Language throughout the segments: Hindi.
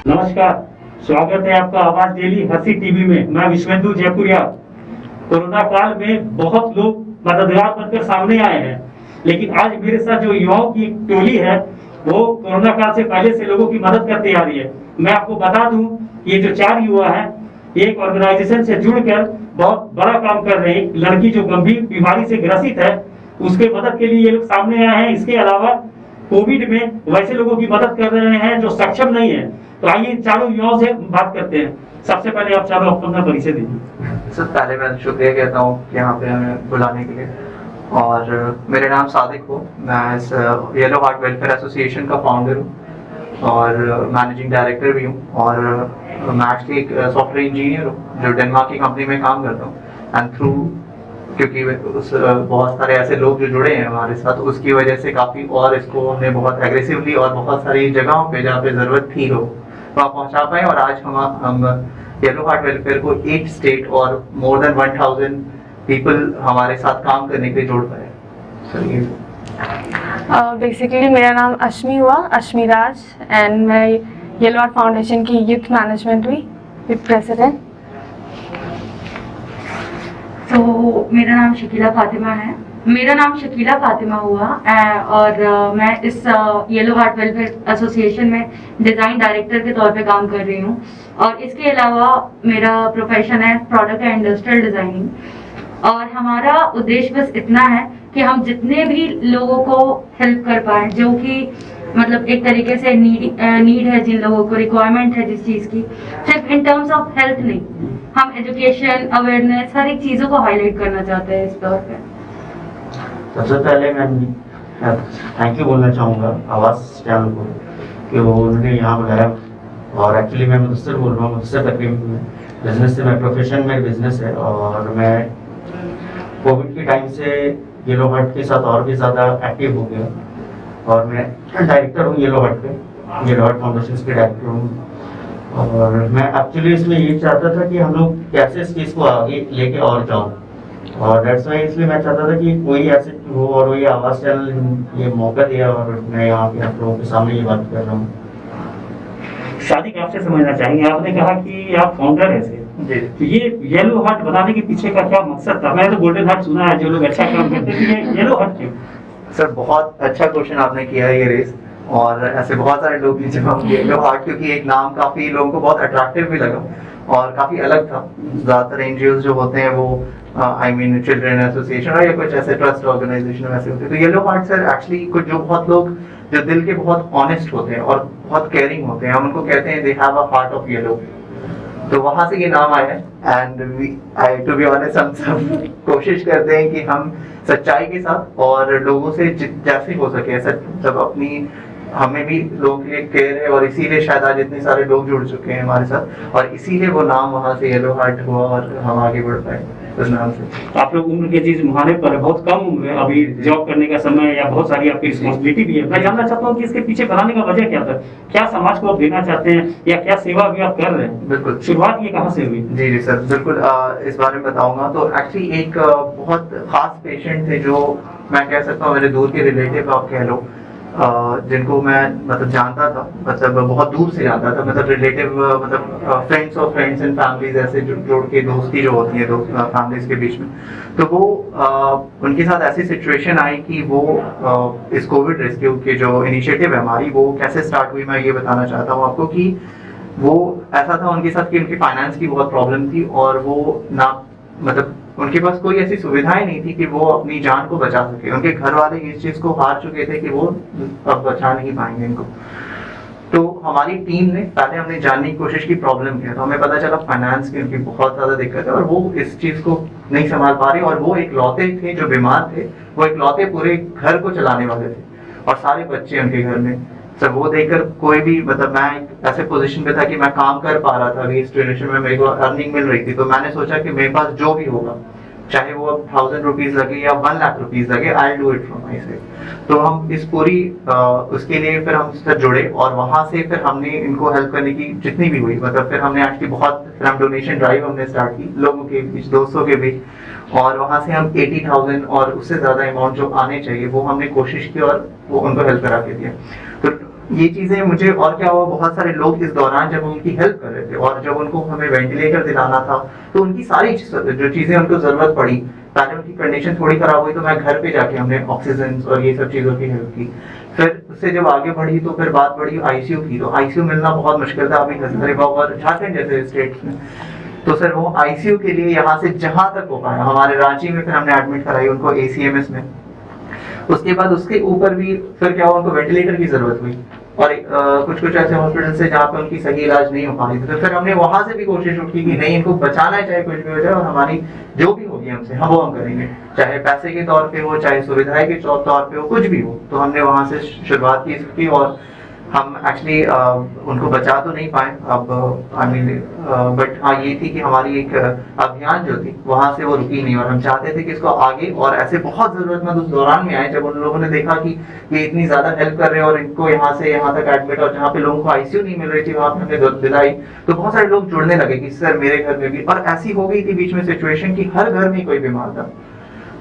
नमस्कार, स्वागत है आपका आवाज डेली हंसी टीवी में। मैं विश्वेंदु जयपुरिया। कोरोना काल में बहुत लोग मददगार बनकर सामने आए हैं, लेकिन आज मेरे साथ जो युवाओं की टोली है वो कोरोना काल से पहले से लोगों की मदद करती आ रही है। मैं आपको बता दूं, ये जो 4 युवा हैं एक ऑर्गेनाइजेशन से जुड़कर बहुत बड़ा काम कर रहे हैं। लड़की जो गंभीर बीमारी से ग्रसित है उसके मदद के लिए ये लोग सामने आए हैं। इसके अलावा कोविड में वैसे लोगों की मदद कर रहे हैं जो सक्षम नहीं है। तो आइए चारों युवाओं से बात करते हैं। सबसे पहले आप चारों अपना परिचय दीजिए। सर पहले मैं शुक्रिया कहता हूँ कि यहाँ पे हमें बुलाने के लिए। और मेरा नाम सादिक हो, मैं इस येलो हार्ट वेलफेयर एसोसिएशन का फाउंडर हूँ और मैनेजिंग डायरेक्टर भी हूँ। और मैं एक्चुअली एक सॉफ्टवेयर इंजीनियर हूँ जो डेनमार्क की कंपनी में काम करता हूँ। एंड थ्रू क्योंकि बहुत सारे ऐसे लोग जो जुड़े हैं हमारे साथ, उसकी वजह से काफ़ी और इसको हमने बहुत एग्रेसिवली और बहुत सारी जगहों पे जहाँ पे ज़रूरत थी हो वहाँ पहुँचा पाए। और आज हम येलो हार्ट वेलफेयर को 8 स्टेट और मोर देन 1000 पीपल हमारे साथ काम करने के लिए जोड़ पाए। बेसिकली मेरा नाम अश्मी हुआ, अश्मी राज, एंड मैं येलो हार्ट फाउंडेशन की यूथ मैनेजमेंट हुई विद प्रेसिडेंट। तो मेरा नाम शकीला फातिमा हुआ और मैं इस येलो हार्ट वेलफेयर एसोसिएशन में डिज़ाइन डायरेक्टर के तौर पे काम कर रही हूँ। और इसके अलावा मेरा प्रोफेशन है प्रोडक्ट एंड इंडस्ट्रियल डिज़ाइनिंग। और हमारा उद्देश्य बस इतना है कि हम जितने भी लोगों को हेल्प कर पाएँ, जो कि मतलब एक तरीके से नीड है, जिन लोगों को रिक्वायरमेंट है जिस चीज़ की, सिर्फ इन टर्म्स ऑफ हेल्थ नहीं, हम एजुकेशन अवेयरनेस हर एक चीज़ों को हाईलाइट करना चाहते हैं इस तौर पे। सबसे पहले मैं थैंक यू बोलना चाहूँगा आवाज़ चैनल को कि वो उन्होंने यहाँ बुलाया। और एक्चुअली मैं मुदस्सिर बोल रहा हूँ, मुदस्सिर तकरीबन बिजनेस से, मैं प्रोफेशन में बिजनेस है। और मैं कोविड के टाइम से येलो हार्ट के साथ और भी ज़्यादा एक्टिव हो गया और मैं डायरेक्टर हूँ येलो हार्ट पे, येलो हार्ट फाउंडेशन के डायरेक्टर हूँ। और मैं एक्चुअली इसमें ये चाहता था कि हम लोग कैसे इस चीज़ को आगे लेके और जाऊँ, और दैट्स वाई इसलिए मैं चाहता था कि कोई ऐसे हो और ये आवाज़ चैनल ये मौका दिया और मैं यहाँ पे आप लोगों के सामने ये बात कर रहा हूँ। सादिक, आपसे समझना चाहेंगे, आपने कहा कि आप फाउंडर है जी, तो ये येलो हार्ट बनाने के पीछे का क्या मकसद था? मैंने तो गोल्डन हार्ट सुना है, जो लोग अच्छा काम करते हैं, ये येलो हार्ट क्यों? सर बहुत अच्छा क्वेश्चन आपने किया है ये रेस। और ऐसे बहुत सारे लोग हैं जब हम येलो हार्ट, क्योंकि एक नाम काफ़ी लोगों को बहुत अट्रैक्टिव भी लगा और काफ़ी अलग था। ज़्यादातर एनजीओ जो होते हैं वो आई मीन चिल्ड्रन एसोसिएशन या कुछ ऐसे ट्रस्ट ऑर्गेनाइजेशन वैसे होते हैं। तो येलो हार्ट सर एक्चुअली कुछ जो बहुत लोग जो दिल के बहुत ऑनेस्ट होते हैं और बहुत केयरिंग होते हैं, हम उनको कहते हैं they have a heart of yellow. तो वहाँ से ये नाम आया है। एंड टू बी ऑनेस्ट हम सब कोशिश करते हैं कि हम सच्चाई के साथ और लोगों से जैसे हो सके सब अपनी, हमें भी लोगों के लिए केयर है और इसीलिए शायद आज इतने सारे लोग जुड़ चुके हैं हमारे साथ और इसीलिए वो नाम वहाँ से येलो हार्ट हुआ और हम आगे बढ़ पाए उस नाम से। आप लोग उम्र के चीज मुहाने पर बहुत कम उम्र है, अभी जॉब करने का समय या बहुत सारी आपकी रिस्पॉन्सिबिलिटी भी है। मैं जानना चाहता हूँ कि इसके पीछे बनाने का वजह क्या था? क्या समाज को आप देना चाहते हैं या क्या सेवा भी आप कर रहे हैं? बिल्कुल, शुरुआत ये कहाँ से हुई? जी सर, बिल्कुल इस बारे में बताऊंगा। तो एक्चुअली एक बहुत खास पेशेंट थे जो मैं कह सकता हूँ मेरे दूर के रिलेटिव आप कह लो, जिनको मैं मतलब जानता था, मतलब बहुत दूर से जानता था, मतलब रिलेटिव, मतलब friends of friends and families ऐसे जोड़ के दोस्ती जो होती है दो फैमिलीज के बीच में। तो वो उनके साथ ऐसी सिचुएशन आई कि वो इस कोविड रेस्क्यू के जो इनिशिएटिव है हमारी, वो कैसे स्टार्ट हुई मैं ये बताना चाहता हूँ आपको। कि वो ऐसा था उनके साथ कि उनकी फाइनेंस की बहुत प्रॉब्लम थी और वो ना मतलब उनके पास कोई ऐसी सुविधाएं नहीं थी कि वो अपनी जान को बचा सके। उनके घर वाले इस चीज को हार चुके थे कि वो अब बचा नहीं पाएंगे इनको। तो हमारी टीम ने पहले हमने जानने की कोशिश की प्रॉब्लम क्या है। तो हमें पता चला फाइनेंस की उनकी बहुत ज्यादा दिक्कत है और वो इस चीज को नहीं संभाल पा रहे और वो इकलौते थे जो बीमार थे, वो इकलौते पूरे घर को चलाने वाले थे और सारे बच्चे उनके घर में। सर वो देखकर कोई भी, मतलब मैं ऐसे पोजीशन पे था कि मैं काम कर पा रहा था अभी इस रिलेशन में, मेरे को अर्निंग मिल रही थी। तो मैंने सोचा कि मेरे पास जो भी होगा, चाहे वो 1000 रुपीज लगे या 1 लाख रुपीज लगे, I do it from my side. तो हम इस पूरी उसके लिए फिर हम इससे जुड़े और वहां से फिर हमने इनको हेल्प करने की जितनी भी हुई, मतलब फिर हमने एक्चुअली बहुत, फिर हम डोनेशन ड्राइव हमने स्टार्ट की लोगों के बीच, दोस्तों के बीच। और वहां से हम 80,000 और उससे ज्यादा अमाउंट जो आने चाहिए वो हमने कोशिश की और वो उनको हेल्प करा के दिया। तो ये चीजें मुझे, और क्या हुआ, बहुत सारे लोग इस दौरान जब उनकी हेल्प कर रहे थे और जब उनको हमें वेंटिलेटर दिलाना था तो उनकी सारी जो चीजें उनको जरूरत पड़ी, पहले उनकी कंडीशन थोड़ी खराब हुई तो मैं घर पे जाके हमने ऑक्सीजन और ये सब चीजों की हेल्प की। फिर उससे जब आगे बढ़ी तो फिर बात बढ़ी आईसीयू की, तो आईसीयू मिलना बहुत मुश्किल था अभी हजारीबाग और झारखंड जैसे स्टेट्स में। तो सर वो आईसीयू के लिए यहाँ से जहां तक हो पाया, हमारे रांची में फिर हमने एडमिट कराई उनको एसीएमएस में। उसके बाद उसके ऊपर भी फिर क्या हुआ, उनको वेंटिलेटर की जरूरत हुई और कुछ कुछ ऐसे हॉस्पिटल से जहाँ पे उनकी सही इलाज नहीं हो पा रही थी, तो फिर हमने वहां से भी कोशिश की कि नहीं, इनको बचाना है चाहे कुछ भी हो जाए, और हमारी जो भी होगी हमसे हम करेंगे, चाहे पैसे के तौर पे हो, चाहे सुविधाएं के तौर पे हो, कुछ भी हो। तो हमने वहां से शुरुआत की इसकी, और हम एक्चुअली उनको बचा तो नहीं पाए अब, आई मीन, बट हाँ ये थी कि हमारी एक अभियान जो थी वहां से वो रुकी नहीं, और हम चाहते थे कि इसको आगे, और ऐसे बहुत जरूरतमंद उस दौरान में आए जब उन लोगों ने देखा कि ये इतनी ज्यादा हेल्प कर रहे हैं और इनको यहाँ से यहाँ तक एडमिट, और जहाँ पे लोगों को आईसीयू नहीं मिल रही थी वहां पे हमने दिलाई, तो बहुत सारे लोग जुड़ने लगे कि सर मेरे घर में भी। और ऐसी हो गई थी बीच में सिचुएशन कि हर घर में कोई बीमार था,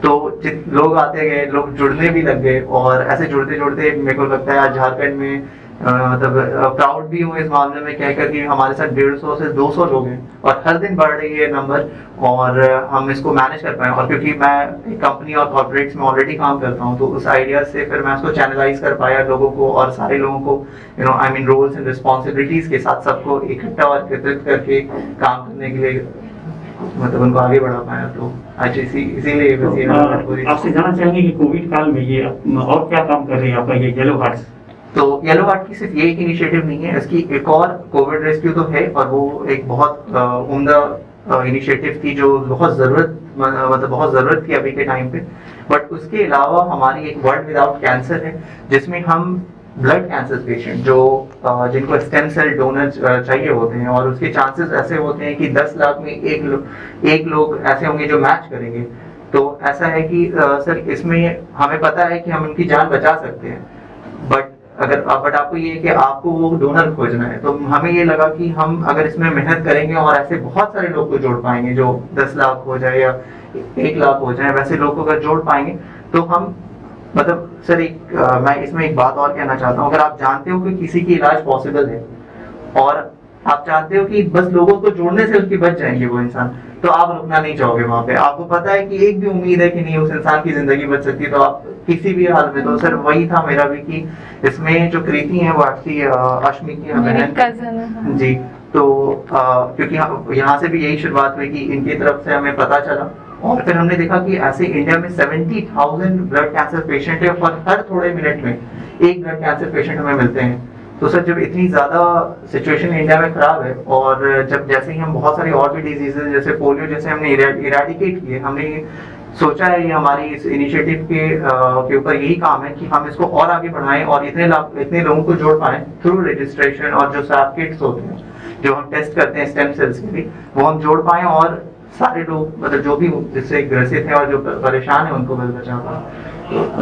तो लोग आते गए, लोग जुड़ने भी लग गए, और ऐसे जुड़ते जुड़ते मेरे को लगता है आज झारखंड में मतलब प्राउड भी हूँ इस मामले में कहकर कि हमारे साथ 150 से 200 लोग हैं, और हर दिन बढ़ रही है नंबर, और हम इसको मैनेज कर पाए। और क्योंकि मैं एक कंपनी और कॉर्पोरेट्स में ऑलरेडी काम करता हूँ, तो उस आइडिया से फिर मैं उसको चैनलाइज कर पाया लोगों को, और सारे लोगों को I mean roles and responsibilities के साथ सबको इकट्ठा और एकत्रित करके काम करने के लिए मतलब उनको आगे बढ़ा पाया। तो आज इसीलिए आपसे जानना चाहेंगे कि कोविड काल में ये और क्या काम कर रही है आपका ये येलो हार्ट्स? तो येलो हार्ट की सिर्फ ये एक इनिशिएटिव नहीं है, इसकी एक और कोविड रेस्क्यू तो है, और वो एक बहुत उम्दा इनिशिएटिव थी जो बहुत जरूरत थी अभी के टाइम पे। बट उसके अलावा हमारी एक वर्ल्ड विदाउट कैंसर है, जिसमें हम ब्लड कैंसर पेशेंट जो जिनको स्टेम सेल डोनर चाहिए होते हैं, और उसके चांसेस ऐसे होते हैं कि 10 लाख में एक लोग ऐसे होंगे जो मैच करेंगे। तो ऐसा है कि सर इसमें हमें पता है कि हम उनकी जान बचा सकते हैं, बट आपको ये है कि आपको वो डोनर खोजना है। तो हमें ये लगा कि हम अगर इसमें मेहनत करेंगे और ऐसे बहुत सारे लोग को जोड़ पाएंगे, जो 10 लाख हो जाए या 1 लाख हो जाए, वैसे लोग को अगर जोड़ पाएंगे तो हम मतलब सर मैं इसमें एक बात और कहना चाहता हूँ, अगर आप जानते हो कि किसी की इलाज पॉसिबल है और आप चाहते हो कि बस लोगों को जोड़ने से उसकी बच जाएंगे वो इंसान, तो आप रुकना नहीं चाहोगे वहां पे। आपको पता है कि एक भी उम्मीद है कि नहीं उस इंसान की जिंदगी बच सकती है, तो आप किसी भी हाल में। तो सर वही था मेरा भी कि इसमें जो कृति है वो एक्चुअली अश्मी की बहन कजन है जी। तो क्योंकि यहाँ से भी यही शुरुआत हुई कि इनकी तरफ से हमें पता चला, और फिर हमने देखा कि ऐसे इंडिया में 70,000 ब्लड कैंसर पेशेंट है, और हर थोड़े मिनट में एक ब्लड कैंसर पेशेंट हमें मिलते हैं। तो सर जब इतनी ज्यादा सिचुएशन इंडिया में खराब है, और जब जैसे ही हम बहुत सारी और भी डिजीजेज जैसे पोलियो जैसे हमने इरेडिकेट किए, हमने सोचा है ये हमारी इस इनिशिएटिव के ऊपर यही काम है कि हम इसको और आगे बढ़ाएं और इतने लोगों को जोड़ पाएं थ्रू रजिस्ट्रेशन, और जो स्वैब किट्स होते हैं जो हम टेस्ट करते हैं स्टेम सेल्स के लिए, वो हम जोड़ पाएं, और सारे लोग मतलब जो भी इससे ग्रसित हैं और जो परेशान है उनको बल बचा पाए।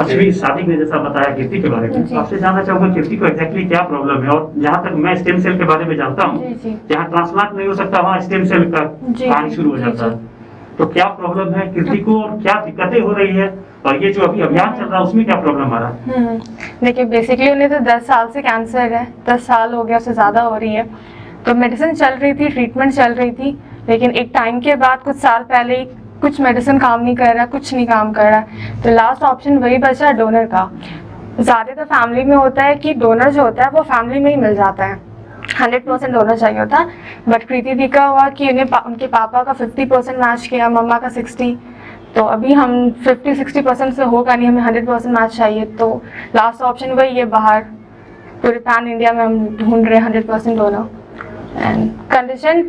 अश्मी, शादी में जैसा बताया कीर्ति के बारे में, आपसे जानना चाहूंगा कीर्ति को एग्जैक्टली क्या प्रॉब्लम है, और जहाँ तक मैं स्टेम सेल के बारे में जानता हूँ, जहाँ ट्रांसप्लांट नहीं हो सकता वहाँ स्टेम सेल का काम शुरू हो जाता है। तो क्या प्रॉब्लम है कीर्ति को, और क्या दिक्कतें हो रही है, और ये जो अभी अभियान चल रहा है उसमें क्या प्रॉब्लम आ रहा है? देखिए बेसिकली उन्हें तो 10 साल से कैंसर है, 10 साल हो गया, उससे ज़्यादा हो रही है। तो मेडिसिन चल रही थी, ट्रीटमेंट चल रही थी, लेकिन एक टाइम के बाद कुछ साल पहले ही कुछ मेडिसिन काम नहीं कर रहा, कुछ नहीं काम कर रहा, तो लास्ट ऑप्शन वही बचा डोनर का। ज़्यादातर फैमिली में होता है कि डोनर जो होता है वो फैमिली में ही मिल जाता है, 100% डोनर चाहिए होता है। बट कृति दी का हुआ कि उनके पापा का 50% मैच किया, मम्मा का 60, तो अभी हम 50-60% से होगा नहीं, हमें 100% मैच चाहिए। तो लास्ट ऑप्शन वही है, बाहर पूरे पैन इंडिया में हम ढूंढ रहे हैं 100% डोनर। एंड कंडीशन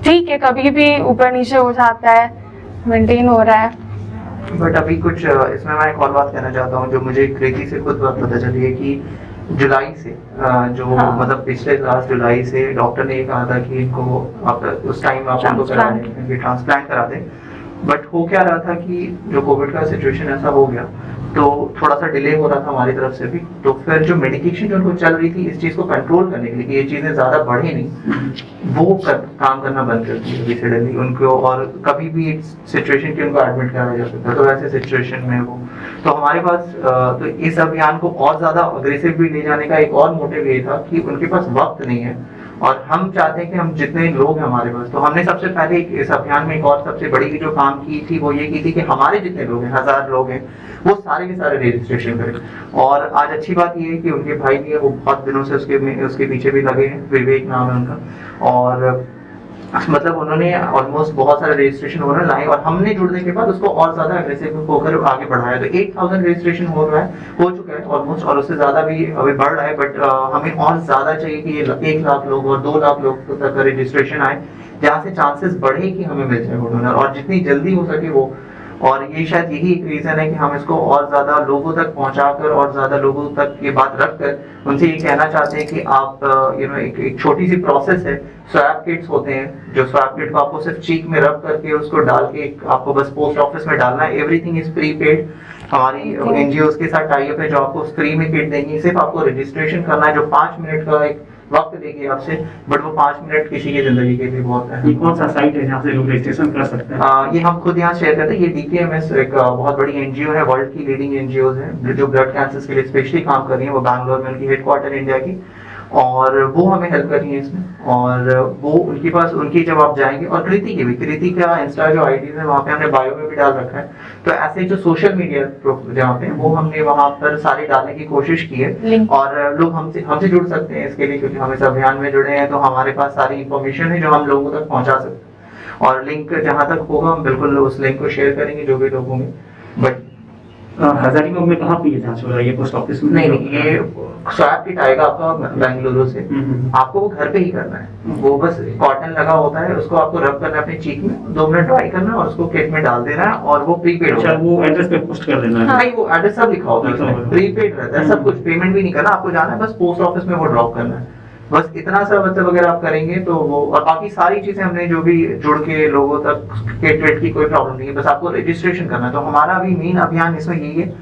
ठीक है, कभी भी ऊपर नीचे हो जाता है, मेंटेन हो रहा है। बट अभी कुछ इसमें मैं एक और बात कहना चाहता हूँ जो मुझे कृति से खुद बात पता चली है कि जुलाई से जो मतलब पिछले लास्ट जुलाई से डॉक्टर ने कहा था कि इनको उस टाइम आप उनको करा दें, ट्रांसप्लांट करा दें। बट हो क्या रहा था कि जो कोविड का सिचुएशन ऐसा हो गया तो थोड़ा सा डिले हो रहा था हमारी तरफ से भी। तो फिर जो मेडिकेशन जो उनको चल रही थी इस चीज़ को कंट्रोल करने के लिए कि ये चीज़ें ज़्यादा बढ़े नहीं, वो काम करना बंद कर दिया अभी सडनली उनको। और कभी भी सिचुएशन की उनको एडमिट कराया जा सकता है, तो वैसे सिचुएशन में वो तो हमारे पास तो इस अभियान को और ज़्यादा अग्रेसिव भी ले जाने का एक और मोटिव ये था कि उनके पास वक्त नहीं है और हम चाहते हैं कि हम जितने लोग हैं हमारे पास, तो हमने सबसे पहले इस अभियान में एक और सबसे बड़ी जो काम की थी वो ये की थी कि हमारे जितने लोग हैं 1000 लोग हैं वो सारे के सारे रजिस्ट्रेशन करें। और आज अच्छी बात ये है कि उनके भाई भी है, वो बहुत दिनों से उसके पीछे भी लगे हैं, विवेक नाम है उनका। और मतलब उन्होंने ऑलमोस्ट बहुत सारे रजिस्ट्रेशन हो रहे हैं लाए और हमने जुड़ने के बाद उसको और ज्यादा अग्रेसिव होकर आगे बढ़ाया। तो 8000 रजिस्ट्रेशन हो चुका है ऑलमोस्ट, और उससे ज्यादा भी अभी बढ़ रहा है। बट हमें और ज्यादा चाहिए कि ये 1 लाख लोग और 2 लाख लोग तक का रजिस्ट्रेशन आए, जहाँ से चांसेस बढ़े कि हमें मिल जाए वो डोनर, और जितनी जल्दी हो सके वो। और ये शायद यही एक रीजन है कि हम इसको और ज्यादा लोगों तक पहुंचाकर और ज्यादा लोगों तक ये बात रखकर उनसे ये कहना चाहते हैं कि आप एक छोटी सी प्रोसेस है, स्वैप किट्स होते हैं, जो स्वैप किट को आपको सिर्फ चीक में रब करके उसको डाल के आपको बस पोस्ट ऑफिस में डालना है। Everything is pre paid. हमारी एनजीओ के साथ टाई अप है जो आपको फ्री में किट देंगी, सिर्फ आपको रजिस्ट्रेशन करना है जो 5 मिनट का एक वक्त देगी आपसे, बट वो 5 मिनट किसी की जिंदगी के लिए बहुत है। ये कौन सा साइट है जहाँ से लोग रजिस्ट्रेशन कर सकते हैं? ये हम खुद यहाँ शेयर करते हैं। ये DKMS एक बहुत बड़ी एनजीओ है, वर्ल्ड की लीडिंग एनजीओ है जो ब्लड कैंसर के लिए स्पेशली काम कर रही है। वो बैंगलोर में उनकी हेडक्वार्टर इंडिया की, और वो हमें हेल्प कर रही है इसमें। और वो उनके पास उनकी जब आप जाएंगे, और कृति की भी, कृति का इंस्टा जो आईडी है वहाँ पे हमने बायो में भी डाल रखा है। तो ऐसे जो सोशल मीडिया जहाँ पे वो हमने वहाँ पर सारे डालने की कोशिश की है, और लोग हमसे जुड़ सकते हैं इसके लिए, क्योंकि हम इस अभियान में जुड़े हैं तो हमारे पास सारी इंफॉर्मेशन है जो हम लोगों तक पहुँचा सकते हैं। और लिंक जहाँ तक होगा हम बिल्कुल उस लिंक को शेयर करेंगे जो भी लोग होंगे। बट हजारीबाग में कहाँ पे ये जांच हो रहा है? ये पोस्ट ऑफिस में? नहीं, ये स्वैप किट आएगा आपका बेंगलुरु से, आपको वो घर पे ही करना है। वो बस कॉटन लगा होता है, उसको आपको रब करना है अपनी चीक में, 2 मिनट ड्राई करना है और उसको किट में डाल देना है, और वो प्रीपेड अच्छा, वो एड्रेस पे पोस्ट कर देना है? नहीं, वो एड्रेस सब लिखा होता है, प्रीपेड रहता है सब कुछ, पेमेंट भी नहीं करना आपको, जाना है बस पोस्ट ऑफिस में वो ड्रॉप करना है, बस इतना सा। मतलब अगर आप करेंगे तो वो, और बाकी सारी चीजें हमने जो भी जुड़ के लोगों तक किट की कोई प्रॉब्लम नहीं है, बस आपको रजिस्ट्रेशन करना है। तो हमारा अभी मेन अभियान इसमें यही है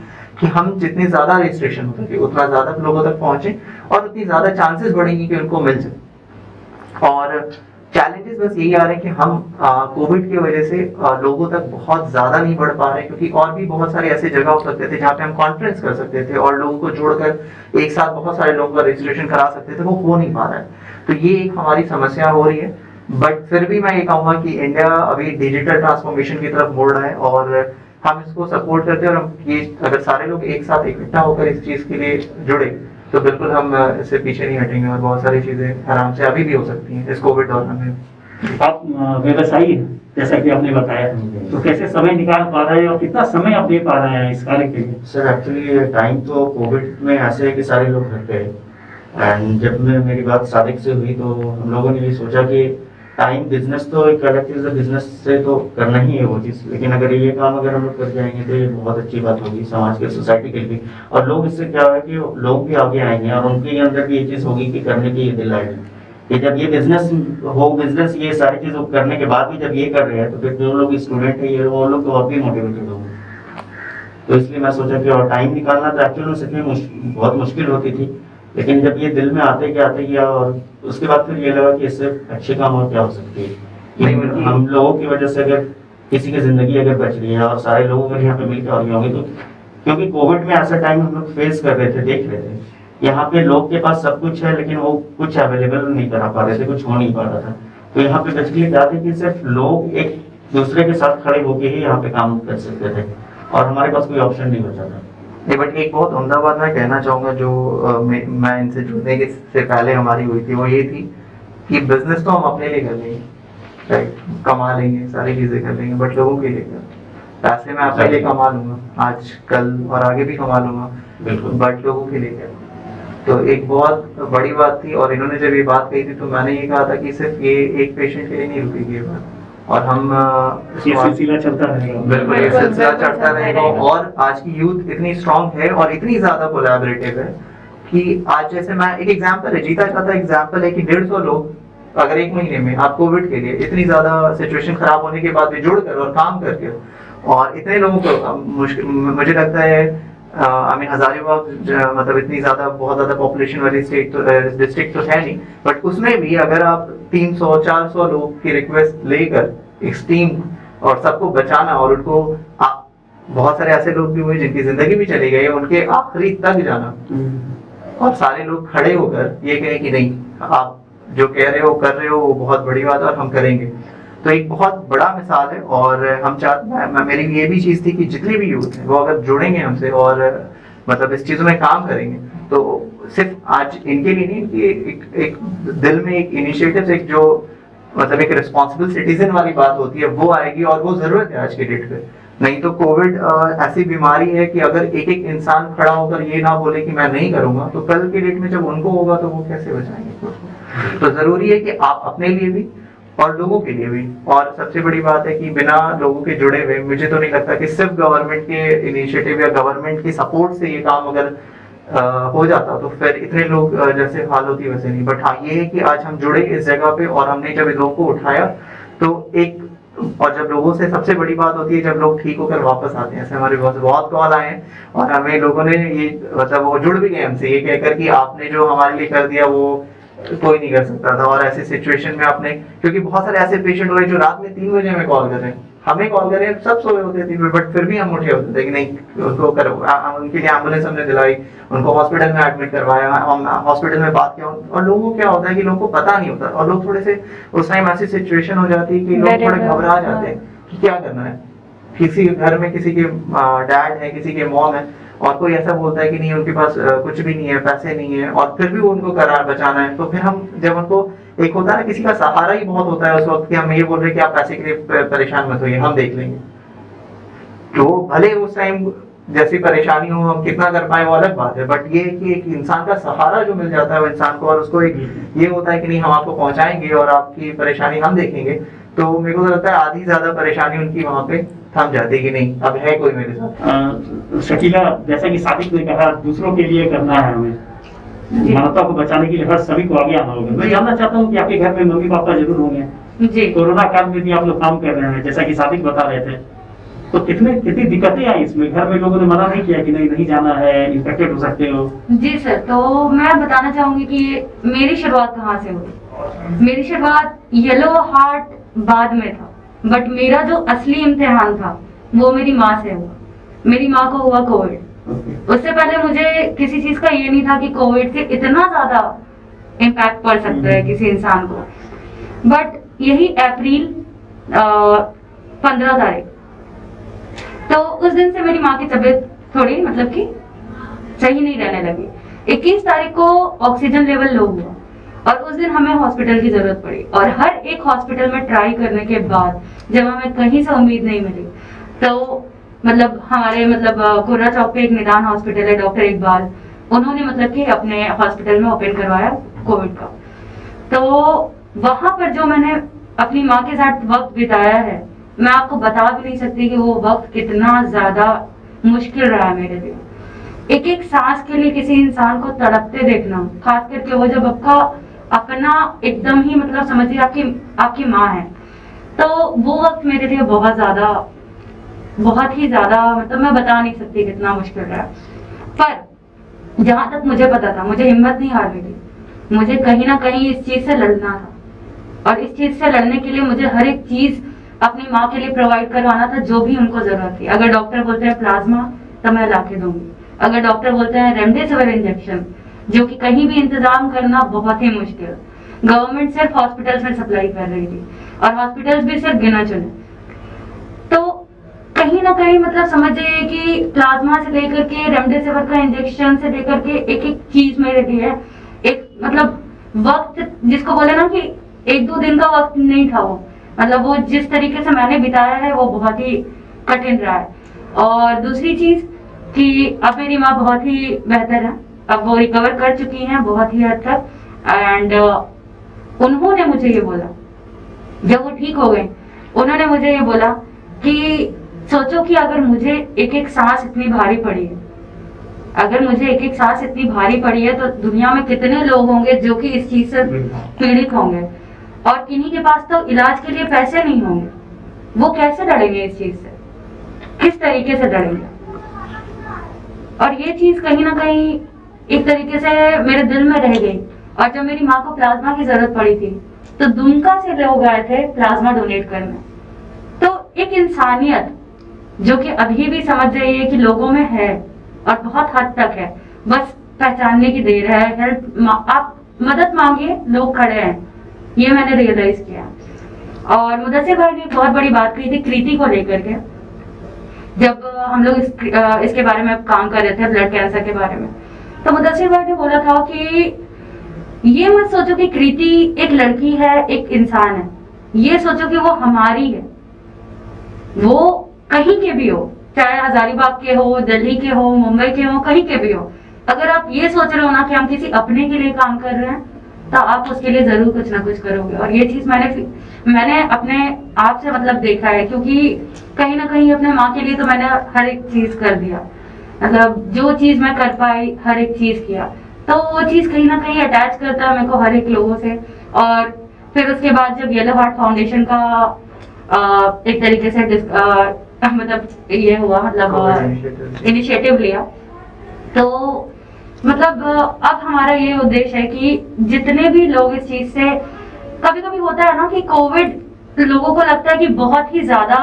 कि हम जितने ज्यादा रजिस्ट्रेशन हो सके उतना ज्यादा लोगों तक पहुंचे, और उतनी ज्यादा चांसेस बढ़ेंगी कि उनको मिल जाए। और चैलेंजेस बस यही आ रहे हैं कि हम कोविड की वजह से लोगों तक बहुत ज्यादा नहीं बढ़ पा रहे, क्योंकि और भी बहुत सारे ऐसे जगह हो सकते थे जहाँ पे हम कॉन्फ्रेंस कर सकते थे और लोगों को जोड़कर एक साथ बहुत सारे लोगों का रजिस्ट्रेशन करा सकते थे, वो हो नहीं पा रहा है। तो ये एक हमारी समस्या हो रही है। बट फिर भी मैं ये कहूँगा कि इंडिया अभी डिजिटल ट्रांसफॉर्मेशन की तरफ मुड़ रहा है, और हम इसको सपोर्ट करते हैं। और हम ये अगर सारे लोग एक साथ इकट्ठा होकर इस चीज के लिए जुड़े तो बिल्कुल हम इससे पीछे नहीं हटेंगे, और बहुत सारी चीजें आराम से अभी भी हो सकती हैं इस कोविड दौरान में। आप व्यवसायी हैं जैसा कि आपने बताया, तो कैसे समय निकाल पा रहे हैं और कितना समय आप दे पा रहे हैं इस कार्य के लिए? सर एक्चुअली टाइम तो कोविड में ऐसे है कि सारे लोग घर पे हैं, एंड जब मेरी बात सादिक से हुई तो हम लोगों ने ये सोचा कि टाइम बिजनेस तो एक अलग चीज़ है, बिजनेस से तो करना ही है वो चीज़, लेकिन अगर ये काम अगर हम लोग कर जाएंगे तो ये बहुत अच्छी बात होगी समाज के, सोसाइटी के लिए। और लोग इससे क्या है कि लोग भी आगे आएंगे और उनके अंदर भी ये चीज़ होगी कि करने की ये दिल आएगी कि जब ये बिजनेस हो, बिजनेस ये सारी चीज़ करने के बाद भी जब ये कर रहे हैं तो फिर जो लोग स्टूडेंट है ये वो लोग तो और भी मोटिवेटेड होंगे। तो इसलिए मैं सोचा कि और टाइम निकालना तो एक्चुअली सच में बहुत मुश्किल होती थी, लेकिन जब ये दिल में आते गया और उसके बाद फिर ये लगा कि इससे अच्छे काम और क्या हो सकती है कि हम लोगों की वजह से अगर किसी की जिंदगी अगर बच रही है और सारे लोग अगर यहाँ पे मिलकर और होंगे तो, क्योंकि कोविड में ऐसा टाइम हम लोग फेस कर रहे थे, देख रहे थे यहाँ पे लोग के पास सब कुछ है लेकिन वो कुछ अवेलेबल नहीं करा पा रहे थे, कुछ हो नहीं पा रहा था। तो यहाँ पे बेसिकली क्या थे कि सिर्फ लोग एक दूसरे के साथ खड़े होकर ही यहाँ पे काम कर सकते थे और हमारे पास कोई ऑप्शन नहीं बचा था। बट एक बहुत उम्दा बात मैं कहना चाहूँगा जो मैं इनसे जुड़ने के से पहले हमारी हुई थी, वो ये थी कि बिजनेस तो हम अपने लिए कर लेंगे, राइट, कमा लेंगे, सारी चीज़ें कर लेंगे, बट लोगों के लिए क्या? पैसे मैं अपने लिए कमा लूँगा आज कल और आगे भी कमा लूँगा, बिल्कुल, बट लोगों के लिए क्या? तो एक बहुत बड़ी बात थी, और इन्होंने जब ये बात कही थी तो मैंने ये कहा था कि सिर्फ ये एक पेशेंट के लिए नहीं रुकेगी ये बात, और हम ये सिलसिला चलता रहेगा। बिल्कुल, ये सिलसिला चलता रहेगा। और आज की यूथ इतनी स्ट्रांग है और इतनी ज्यादा कोलैबोरेटिव है कि आज जैसे मैं एक एग्जांपल है, जीता जाता एग्जांपल है कि 150 लोग अगर एक महीने में आप कोविड के लिए इतनी ज्यादा सिचुएशन खराब होने के बाद भी जुड़ कर और काम करके, और इतने लोगों को मुझे लगता है आई मीन हजारीबाग मतलब इतनी ज्यादा बहुत ज्यादा पॉपुलेशन वाली स्टेट डिस्ट्रिक्ट तो है नहीं, बट उसमें भी अगर आप 300-400 लोग की रिक्वेस्ट लेकर एक टीम और सबको बचाना, और उनको बहुत सारे ऐसे लोग भी हुए जिनकी जिंदगी भी चली गई, उनके आखिरी तक जाना, और सारे लोग खड़े होकर ये कहें कि नहीं आप जो कह रहे हो कर रहे हो वो बहुत बड़ी बात है और हम करेंगे, तो एक बहुत बड़ा मिसाल है। और हम मेरी ये भी चीज थी कि जितने भी यूथ हैं वो अगर जुड़ेंगे हमसे और मतलब इस चीजों में काम करेंगे, तो सिर्फ आज इनके लिए नहीं कि एक दिल में एक इनिशिएटिव, एक जो मतलब एक रिस्पॉन्सिबल सिटीजन वाली बात होती है वो आएगी, और वो जरूरत है आज के डेट पे। नहीं तो कोविड ऐसी बीमारी है कि अगर एक एक इंसान खड़ा होकर ये ना बोले कि मैं नहीं करूंगा, तो कल के डेट में जब उनको होगा तो वो कैसे बचाएंगे। तो जरूरी है कि आप अपने लिए भी और लोगों के लिए भी, और सबसे बड़ी बात है कि बिना लोगों के जुड़े हुए मुझे तो नहीं लगता कि सिर्फ गवर्नमेंट के इनिशिएटिव या गवर्नमेंट की सपोर्ट से ये काम अगर हो जाता तो फिर इतने लोग जैसे हाल होती वैसे नहीं। बट हाँ ये है कि आज हम जुड़े इस जगह पे, और हमने जब लोगों को उठाया तो एक, और जब लोगों से सबसे बड़ी बात होती है जब लोग ठीक होकर वापस आते हैं। ऐसे हमारे बहुत कॉल आए हैं और हमें लोगों ने ये मतलब वो जुड़ भी गए हमसे ये कहकर कि आपने जो हमारे लिए कर दिया वो कोई नहीं कर सकता था। और ऐसी सिचुएशन में आपने, क्योंकि बहुत सारे ऐसे पेशेंट हुए जो रात में 3 बजे हमें कॉल कर रहे हैं, हमें कॉल कर रहे हैं, सब सोए होते 3 बजे, बट फिर भी हम उठे होते थे कि नहीं उनको करो। उनके लिए एम्बुलेंस हमने दिलाई, उनको हॉस्पिटल में एडमिट करवाया, हम हॉस्पिटल में बात किया। और लोगों को क्या होता है कि लोगों को पता नहीं होता, और लोग थोड़े से उस टाइम ऐसी सिचुएशन हो जाती है कि लोग थोड़े घबरा जाते हैं कि क्या करना है। किसी घर में किसी के डैड है, किसी के मॉम है, और कोई ऐसा बोलता है कि नहीं उनके पास कुछ भी नहीं है, पैसे नहीं है, और फिर भी वो उनको करार बचाना है। तो फिर हम जब उनको, एक होता है ना किसी का सहारा ही बहुत होता है उस वक्त कि हम ये बोल रहे हैं कि आप पैसे के लिए परेशान मत होइए, हम देख लेंगे। तो भले उस टाइम जैसी परेशानी हो हम कितना कर पाए वो अलग बात है, बट ये कि एक इंसान का सहारा जो मिल जाता है वो इंसान को, और उसको एक ये होता है कि नहीं हम आपको पहुंचाएंगे और आपकी परेशानी हम देखेंगे, तो मेरे को लगता है आधी ज्यादा परेशानी उनकी वहां पे थम जाती है कि नहीं अब है कोई मेरे साथ। शकीला, जैसा कि सादिक ने कहा दूसरों के लिए करना है हमें, मानवता को बचाने के लिए हर सभी को आगे आना होगा। मैं जानना चाहता हूँ कि आपके घर में मम्मी पापा जरूर होंगे जी। कोरोना काल में भी आप लोग काम कर रहे हैं जैसा कि सादिक बता रहे थे, तो कितनी दिक्कतें आई इसमें? घर में लोगों ने मना नहीं किया कि नहीं जाना है, इन्फेक्टेड हो सकते हो? जी सर, तो मैं बताना चाहूंगी कि मेरी शुरुआत कहाँ से हुई। मेरी शुरुआत येलो हार्ट बाद में था, बट मेरा जो असली इम्तिहान था वो मेरी माँ से हुआ। मेरी माँ को हुआ कोविड। उससे पहले मुझे किसी चीज का ये नहीं था कि कोविड से इतना ज्यादा इम्पैक्ट पड़ सकता है किसी इंसान को। बट यही अप्रैल 15 तारीख, तो उस दिन से मेरी माँ की तबीयत थोड़ी मतलब कि सही नहीं रहने लगी। 21 तारीख को ऑक्सीजन लेवल लो हुआ और उस दिन हमें हॉस्पिटल की जरूरत पड़ी। और हर एक हॉस्पिटल में ट्राई करने के बाद जब हमें कहीं से उम्मीद नहीं मिली, तो मतलब हमारे मतलब कोरा चौक पे एक निदान हॉस्पिटल है, डॉक्टर इकबाल, उन्होंने मतलब कि अपने हॉस्पिटल में ओपन करवाया कोविड का। तो वहां पर जो मैंने अपनी माँ के साथ वक्त बिताया है, मैं आपको बता भी नहीं सकती कि वो वक्त कितना ज्यादा मुश्किल रहा है मेरे लिए। एक एक सांस के लिए किसी इंसान को तड़पते देखना, खास करके वो जब आपका अपना एकदम ही मतलब समझिए आपकी माँ है, तो वो वक्त मेरे लिए बहुत ही ज्यादा मतलब मैं बता नहीं सकती कितना मुश्किल रहा। पर जहां तक मुझे पता था, मुझे हिम्मत नहीं हारनी थी, मुझे कहीं ना कहीं इस चीज से लड़ना था। और इस चीज से लड़ने के लिए मुझे हर एक चीज अपनी माँ के लिए प्रोवाइड करवाना था, जो भी उनको जरूरत थी। अगर डॉक्टर बोलते हैं प्लाज्मा तो मैं लाके दूंगी, अगर डॉक्टर बोलते हैं रेमडेसिविर इंजेक्शन, जो कि कहीं भी इंतजाम करना बहुत ही मुश्किल, गवर्नमेंट सिर्फ हॉस्पिटल्स में सप्लाई कर रही थी और हॉस्पिटल्स भी सिर्फ गिना चुने। तो कहीं ना कहीं मतलब समझिए कि प्लाज्मा से लेकर के रेमडेसिविर का इंजेक्शन से लेकर के एक एक चीज मेरे लिए एक मतलब वक्त, जिसको बोले ना कि 1-2 दिन का वक्त नहीं था वो, मतलब वो जिस तरीके से मैंने बिताया है वो बहुत ही कठिन रहा है। और दूसरी चीज कि अब मेरी माँ बहुत ही बेहतर है, अब वो रिकवर कर चुकी हैं बहुत ही हद तक। एंड उन्होंने मुझे ये बोला, जब वो ठीक हो गए, उन्होंने मुझे ये बोला कि सोचो कि अगर मुझे एक एक सांस इतनी भारी पड़ी है, अगर मुझे एक एक सांस इतनी भारी पड़ी है, तो दुनिया में कितने लोग होंगे जो कि इस चीज से पीड़ित होंगे, और किन्हीं के पास तो इलाज के लिए पैसे नहीं होंगे। वो कैसे लड़ेंगे इस चीज से, किस तरीके से लड़ेंगे? और ये चीज कहीं ना कहीं एक तरीके से मेरे दिल में रह गई। और जब मेरी माँ को प्लाज्मा की जरूरत पड़ी थी तो दुमका से लोग आए थे प्लाज्मा डोनेट करने। तो एक इंसानियत जो कि अभी भी समझ रही है कि लोगों में है और बहुत हद तक है, बस पहचानने की देर है। हेल्प, आप मदद मांगिए, लोग खड़े हैं, ये मैंने रियलाइज किया। और मुदस्सिर भाई ने एक बहुत बड़ी बात कही थी कृति को लेकर के, जब हम लोग इसके बारे में काम कर रहे थे, ब्लड कैंसर के बारे में। तो मुदस्सिर भाई ने बोला था कि ये मत सोचो कि कृति एक लड़की है, एक इंसान है, ये सोचो कि वो हमारी है, वो कहीं के भी हो, चाहे हजारीबाग के हो, दिल्ली के हो, मुंबई के हो, कहीं के भी हो। अगर आप ये सोच रहे हो ना कि हम किसी अपने के लिए काम कर रहे हैं, तो आप उसके लिए जरूर कुछ ना कुछ करोगे। और ये चीज मैंने अपने आप से मतलब देखा है, क्योंकि कहीं ना कहीं अपने माँ के लिए तो मैंने हर एक चीज कर दिया, मतलब जो चीज मैं कर पाई हर एक चीज किया। तो वो चीज कहीं ना कहीं अटैच करता है मेरे को हर एक लोगों से। और फिर उसके बाद जब येलो हार्ट फाउंडेशन का एक तरीके से मतलब ये हुआ, मतलब इनिशिएटिव लिया, तो मतलब अब हमारा ये उद्देश्य है कि जितने भी लोग इस चीज से, कभी कभी होता है ना कि कोविड लोगों को लगता है कि बहुत ही ज्यादा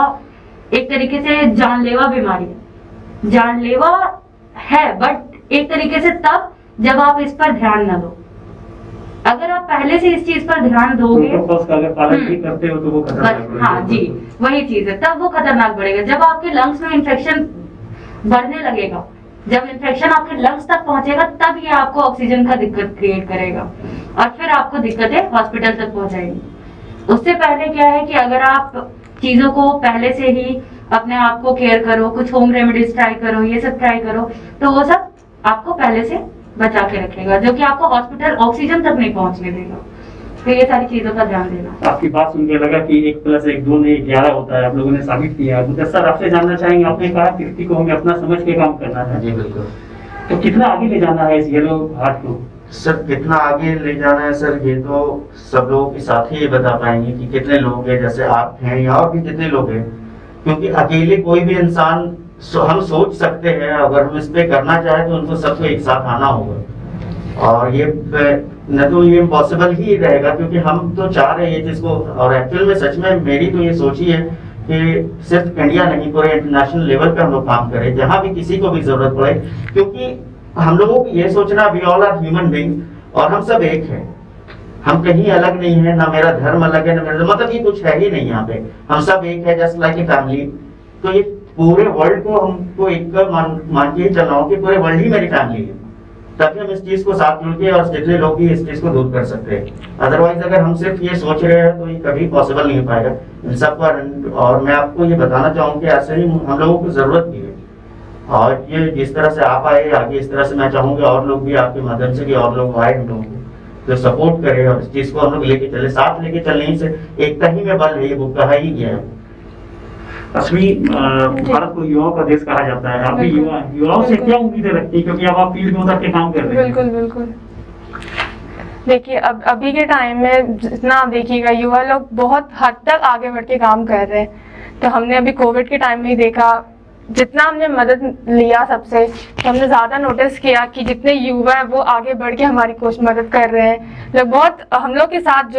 एक तरीके से जानलेवा बीमारी है, जानलेवा है, बट एक तरीके से तब जब आप इस पर ध्यान न दो। अगर आप पहले से इस चीज पर ध्यान दोगे, अगर पालन भी करते हो तो वो खतरनाक, हाँ जी, वही चीज है, तब वो खतरनाक बढ़ेगा। जब आपके लंग्स में इंफेक्शन बढ़ने लगेगा, जब इन्फेक्शन आपके लंग्स तक पहुंचेगा, तब ये आपको ऑक्सीजन का दिक्कत क्रिएट करेगा और फिर आपको दिक्कतें हॉस्पिटल तक पहुंचाएगी। उससे पहले क्या है कि अगर आप चीजों को पहले से ही अपने आप को केयर करो, कुछ होम रेमेडीज ट्राई करो, ये सब ट्राई करो, तो वो सब आपको पहले से बचा के रखेगा, जो कि आपको हॉस्पिटल ऑक्सीजन तक नहीं पहुंचने देगा। तो ये सारी चीजों का ध्यान देना। आपकी बात सुन के लगा कि 1+1 2 नहीं 11 होता है, आप लोगों ने साबित किया। मुदस्सिर, आपसे जानना चाहेंगे, आपने कहा कृति को हमें अपना समझ के काम करना है, जी बिल्कुल। तो कितना आगे ले जाना है इस येलो हार्ट को? सर कितना आगे ले जाना है सर, ये तो सब लोगों के साथ ही ये बता पाएंगे कि कितने लोग हैं, जैसे आप हैं या और भी कितने लोग हैं, क्योंकि अकेले कोई भी इंसान हम सोच सकते हैं, अगर हम इस पे करना चाहें तो उनको सबको एक साथ आना होगा। और ये न तो ये इम्पॉसिबल ही रहेगा, क्योंकि हम तो चाह रहे हैं ये चीज को, और एक्चुअल में सच में मेरी तो ये सोच ही है कि सिर्फ इंडिया नहीं, पूरे इंटरनेशनल लेवल पे हम लोग काम करें, जहां भी किसी को भी जरूरत पड़े। क्योंकि हम लोगों को ये सोचना, we all are human being, और हम सब एक हैं, हम कहीं अलग नहीं है, ना मेरा धर्म अलग है, ना मेरा, मतलब ये कुछ है ही नहीं यहाँ पे, हम सब एक है, जस्ट लाइक ए फैमिली। तो ये पूरे वर्ल्ड को हमको एक मान के चलना हो कि पूरे वर्ल्ड ही मेरी फैमिली है, तभी हम इस चीज को साथ जुड़ के और जितने लोग भी इस चीज को दूर कर सकते हैं। अदरवाइज अगर हम सिर्फ ये सोच रहे हैं तो ये कभी पॉसिबल नहीं हो पाएगा इन सब पर। और मैं आपको ये बताना चाहूँ कि ऐसे ही हम लोगों को जरूरत भी है, और ये जिस तरह से आप आए आगे, इस तरह से मैं चाहूंगी और लोग भी आपके माध्यम से कि और लोग आए, हम लोगों को जो सपोर्ट करे और इस चीज को हम लोग लेके चले, साथ लेके चलने से एकता ही में बल है, ये बुक कहा ही गया है। अश्मी, भारत को युवाओं का देश कहा जाता है, आप भी युवाओं से क्या उम्मीदें रखती है, क्योंकि अब आप फील्ड में उतर के काम कर रहे हैं? बिल्कुल बिल्कुल। देखिए, अब अभी के टाइम में जितना आप देखिएगा, युवा लोग बहुत हद तक आगे बढ़ के काम कर रहे हैं। तो हमने अभी कोविड के टाइम में ही देखा, जितना हमने मदद लिया सबसे, तो हमने ज़्यादा नोटिस किया कि जितने युवा हैं वो आगे बढ़ के हमारी मदद कर रहे हैं, लोग बहुत हम लोग के साथ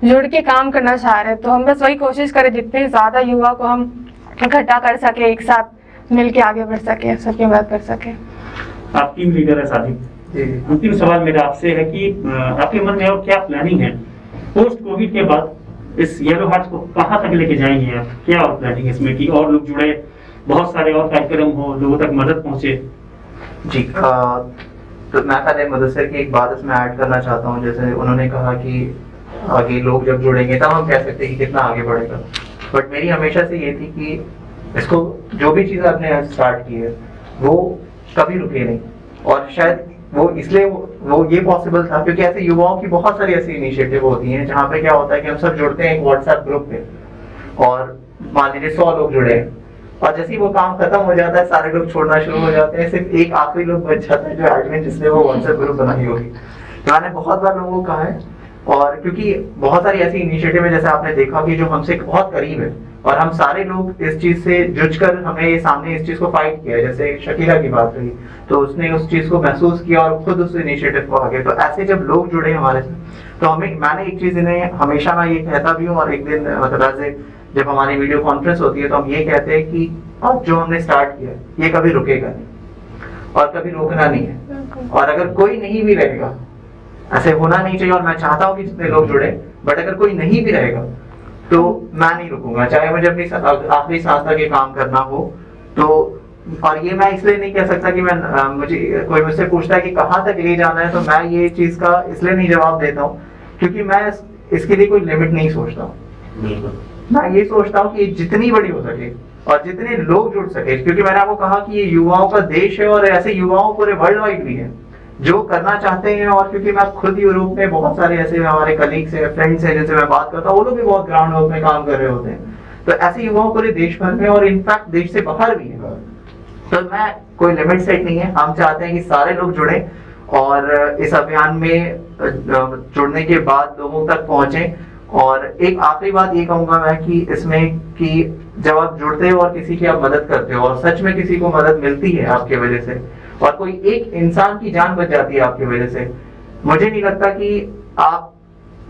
जुड़ के काम करना चाह रहे हैं। तो हम बस वही कोशिश करें जितने ज़्यादा युवा को हम इकट्ठा कर सके, एक साथ मिल के आगे बढ़ सके, सबकी मदद कर सके। आप टीम लीडर है साथी, अंतिम सवाल मेरा आपसे है कि आपके मन में और क्या प्लानिंग है पोस्ट कोविड के बाद, इस येलो हार्ट को कहाँ तक लेके जाएंगे आप? क्या और प्लानिंग इसमें कि और लोग जुड़े, बहुत सारे और कार्यक्रम हो, लोगों तक मदद पहुंचे? जी, तो मैं पहले मुदस्सिर की एक बात इसमें ऐड करना चाहता हूँ। जैसे उन्होंने कहा कि आगे लोग जब जुड़ेंगे तब हम कह सकते हैं कि कितना आगे बढ़ेगा, बट मेरी हमेशा से ये थी कि इसको जो भी चीज़ आपने स्टार्ट की है वो कभी रुके नहीं। और शायद वो इसलिए वो ये पॉसिबल था क्योंकि ऐसे युवाओं की बहुत सारी ऐसी इनिशिएटिव होती हैं जहाँ पे क्या होता है कि हम सब जुड़ते हैं एक व्हाट्सएप ग्रुप पे, और मान लीजिए 100 लोग जुड़े हैं, और जैसे ही वो काम खत्म हो जाता है सारे लोग छोड़ना शुरू हो जाते हैं, सिर्फ एक आखिरी लोग बच जाता है जो एडमिन जिसने वो व्हाट्सएप ग्रुप बनाई होगी। तो मैंने बहुत बार लोगों को कहा है और क्योंकि बहुत सारी ऐसी इनिशिएटिव है, जैसे आपने देखा कि जो हमसे बहुत करीब है और हम सारे लोग इस चीज से जुझ कर हमने सामने इस चीज को फाइट किया है। जैसे शकीला की बात रही तो उसने उस चीज को महसूस किया और खुद उस इनिशिएटिव को आगे, तो ऐसे जब लोग जुड़े हमारे से, तो मैंने एक चीज इन्हें हमेशा मैं ये कहता भी हूँ, और एक दिन मतलब जब हमारी वीडियो कॉन्फ्रेंस होती है तो हम ये कहते हैं कि अब जो हमने स्टार्ट किया ये कभी रुकेगा नहीं और कभी रोकना नहीं है, और अगर कोई नहीं भी रहेगा, ऐसे होना नहीं चाहिए, और मैं चाहता हूँ कि जितने लोग जुड़े, बट अगर कोई नहीं भी रहेगा तो मैं नहीं रुकूंगा, चाहे मुझे अपनी आखिरी सांस तक ये काम करना हो। तो और ये मैं इसलिए नहीं कह सकता कि मुझे कोई मुझसे पूछता है कि कहाँ तक ले जाना है, तो मैं ये चीज का इसलिए नहीं जवाब देता हूँ क्योंकि मैं इसके लिए कोई लिमिट नहीं सोचता हूँ। बिल्कुल, मैं ये सोचता हूँ कि जितनी बड़ी हो सके और जितने लोग जुड़ सके, क्योंकि मैंने आपको कहा कि ये युवाओं का देश है और ऐसे युवाओं पूरे वर्ल्ड वाइड भी है जो करना चाहते हैं। और क्योंकि मैं खुद यूरोप में बहुत सारे ऐसे हमारे कलीग्स हैं, फ्रेंड्स हैं जिनसे मैं बात करता हूँ, वो लोग भी बहुत ग्राउंड वर्क में काम कर रहे होते हैं, तो ऐसे युवाओं पूरे देश भर में और इनफैक्ट देश से बाहर भी है। तो मैं कोई लिमिट सेट नहीं है, हम चाहते हैं कि सारे लोग जुड़े और इस अभियान में जुड़ने के बाद लोगों तक पहुंचे। और एक आखिरी बात ये कहूंगा मैं कि इसमें कि जब आप जुड़ते हो और किसी की आप मदद करते हो और सच में किसी को मदद मिलती है आपके वजह से, और कोई एक इंसान की जान बच जाती है आपकी वजह से, मुझे नहीं लगता कि आप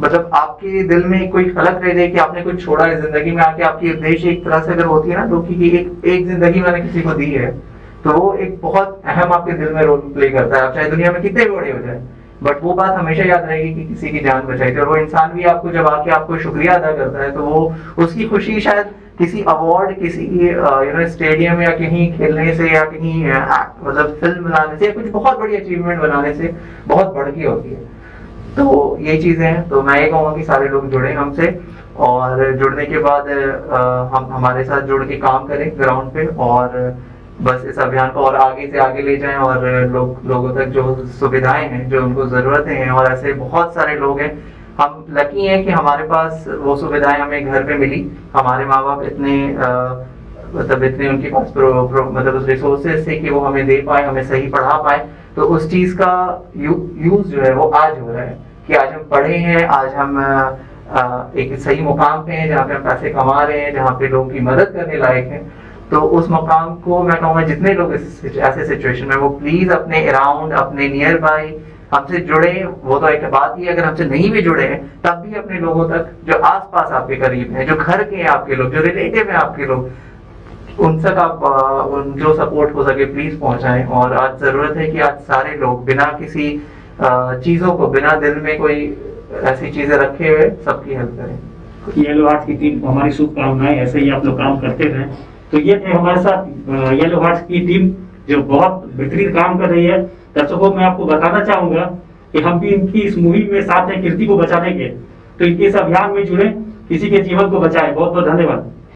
मतलब आपके दिल में कोई खलक रह जाए कि आपने कुछ छोड़ा है जिंदगी में आके। आपकी उद्देश्य एक तरह से अगर होती है ना लोकी की एक जिंदगी मैंने किसी को दी है, तो वो एक बहुत अहम आपके दिल में रोल प्ले करता है। आप चाहे दुनिया में कितने भी बड़े हो जाए, बट वो बात हमेशा याद रहेगी कि किसी की जान बचाई थी। और वो इंसान भी आपको जब आके आपको शुक्रिया अदा करता है, तो वो उसकी खुशी शायद किसी अवार्ड, किसी स्टेडियम या कहीं खेलने से या कहीं मतलब फिल्म बनाने से या कुछ बहुत बड़ी अचीवमेंट बनाने से बहुत बढ़ के होती है। तो ये चीजें हैं। तो मैं ये कहूँगा कि सारे लोग जुड़े हमसे, और जुड़ने के बाद हम हमारे साथ जुड़ के काम करें ग्राउंड पे, और बस इस अभियान को और आगे से आगे ले जाएं, और लोगों तक जो सुविधाएं हैं, जो उनको जरूरतें हैं, और ऐसे बहुत सारे लोग हैं। हम लकी हैं कि हमारे पास वो सुविधाएं हमें घर पे मिली। हमारे माँ बाप इतने मतलब इतने उनके पास मतलब उस रिसोर्सेज थे कि वो हमें दे पाए, हमें सही पढ़ा पाए। तो उस चीज का यूज जो है वो आज हो रहा है कि आज हम पढ़े हैं, आज हम एक सही मुकाम पे हैं जहाँ पे हम पैसे कमा रहे हैं, जहाँ पे लोगों की मदद करने लायक हैं। तो उस मुकाम को मैं कहूँगा जितने लोग ऐसे सिचुएशन में, वो प्लीज अपने अराउंड, अपने नियर बाय हमसे जुड़े। वो तो एक बात ही, अगर हमसे नहीं भी जुड़े हैं तब भी अपने लोगों तक, जो आसपास आपके करीब हैं, जो घर के हैं आपके लोग, जो रिलेटिव हैं आपके लोग, उन तक आप जो सपोर्ट हो सके प्लीज पहुंचाएं। और आज जरूरत है कि आज सारे लोग बिना किसी चीजों को, बिना दिल में कोई ऐसी चीजें रखे हुए सबकी हेल्प करें। येलो हार्ट्स की टीम को हमारी शुभकामनाएं, ऐसे ही आप लोग काम करते रहें। तो ये थे हमारे साथ येलो हार्ट्स की टीम जो बहुत बेहतरीन काम कर रही है। दर्शकों, मैं आपको बताना चाहूंगा कि हम भी इनकी इस मुहिम में साथ हैं कीर्ति को बचाने के, तो इनके इस अभियान में जुड़े, किसी के जीवन को बचाए। बहुत बहुत धन्यवाद।